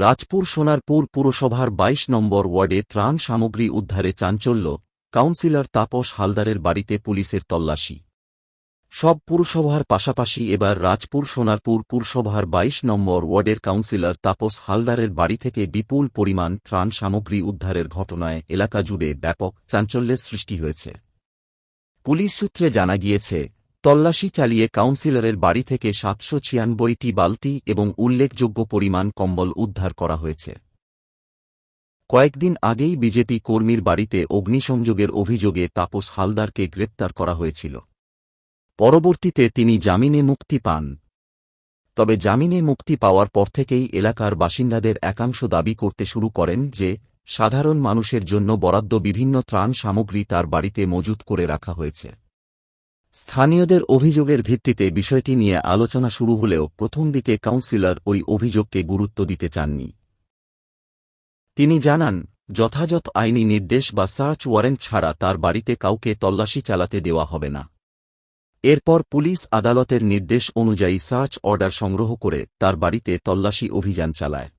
রাজপুর সোনারপুর পুরসভার ২২ নম্বর ওয়ার্ডে ত্রাণ সামগ্রী উদ্ধারে চাঞ্চল্য, কাউন্সিলর তাপস হালদারের বাড়িতে পুলিশের তল্লাশি। সব পুরসভার পাশাপাশি এবার রাজপুর সোনারপুর পুরসভার ২২ নম্বর ওয়ার্ডের কাউন্সিলর তাপস হালদারের বাড়ি থেকে বিপুল পরিমাণ ত্রাণ সামগ্রী উদ্ধারের ঘটনায় এলাকা জুড়ে ব্যাপক চাঞ্চল্যের সৃষ্টি হয়েছে। পুলিশ সূত্রে জানা গিয়েছে, তল্লাশি চালিয়ে কাউন্সিলরের বাড়ি থেকে ৭৯৬টি বালতি এবং উল্লেখযোগ্য পরিমাণ কম্বল উদ্ধার করা হয়েছে। কয়েকদিন আগেই বিজেপি কর্মীর বাড়িতে অগ্নিসংযোগের অভিযোগে তাপস হালদারকে গ্রেপ্তার করা হয়েছিল। পরবর্তীতে তিনি জামিনে মুক্তি পান। তবে জামিনে মুক্তি পাওয়ার পর থেকেই এলাকার বাসিন্দাদের একাংশ দাবি করতে শুরু করেন যে সাধারণ মানুষের জন্য বরাদ্দ বিভিন্ন ত্রাণ সামগ্রী তার বাড়িতে মজুত করে রাখা হয়েছে। স্থানীয়দের অভিযোগের ভিত্তিতে বিষয়টি নিয়ে আলোচনা শুরু হলেও প্রথম দিকে কাউন্সিলর ওই অভিযোগকে গুরুত্ব দিতে চাননি। তিনি জানান, যথাযথ আইনি নির্দেশ বা সার্চ ওয়ারেন্ট ছাড়া তার বাড়িতে কাউকে তল্লাশি চালাতে দেওয়া হবে না। এরপর পুলিশ আদালতের নির্দেশ অনুযায়ী সার্চ অর্ডার সংগ্রহ করে তার বাড়িতে তল্লাশি অভিযান চালায়।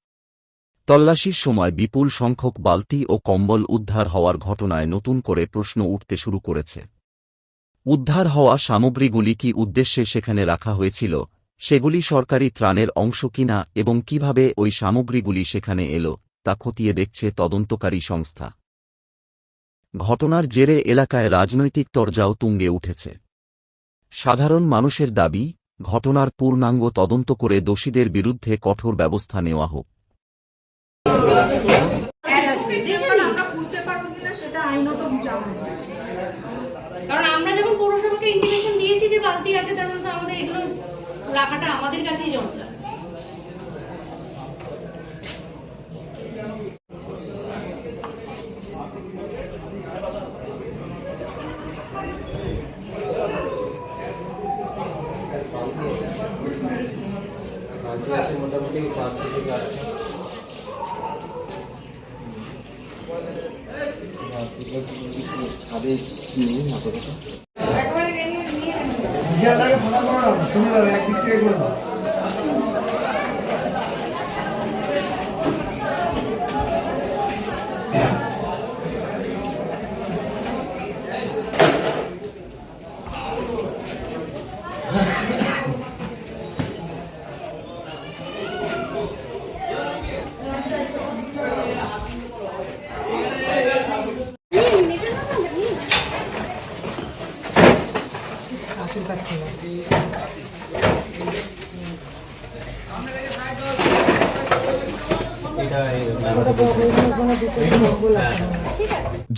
তল্লাশির সময় বিপুল সংখ্যক বালতি ও কম্বল উদ্ধার হওয়ার ঘটনায় নতুন করে প্রশ্ন উঠতে শুরু করেছে। উদ্ধার হওয়া সামগ্রীগুলি কি উদ্দেশ্যে সেখানে রাখা হয়েছিল, সেগুলি সরকারি ত্রাণের অংশ কিনা এবং কিভাবে ওই সামগ্রীগুলি সেখানে এলো তা খতিয়ে দেখছে তদন্তকারী সংস্থা। ঘটনার জেরে এলাকায় রাজনৈতিক তরজাও তুঙ্গে উঠেছে। সাধারণ মানুষের দাবি, ঘটনার পূর্ণাঙ্গ তদন্ত করে দোষীদের বিরুদ্ধে কঠোর ব্যবস্থা নেওয়া হোক। কারণ আমরা যখন পৌরসভাকে ইনফরমেশন দিয়েছি যে বালতি আছে, তার মানে আমাদের এগুলো রাখাটা আমাদের কাছেই জমা। মোটামুটি ৫ থেকে ৮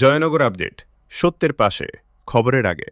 জয়নগর আপডেট, সত্যের পাশে, খবরের আগে।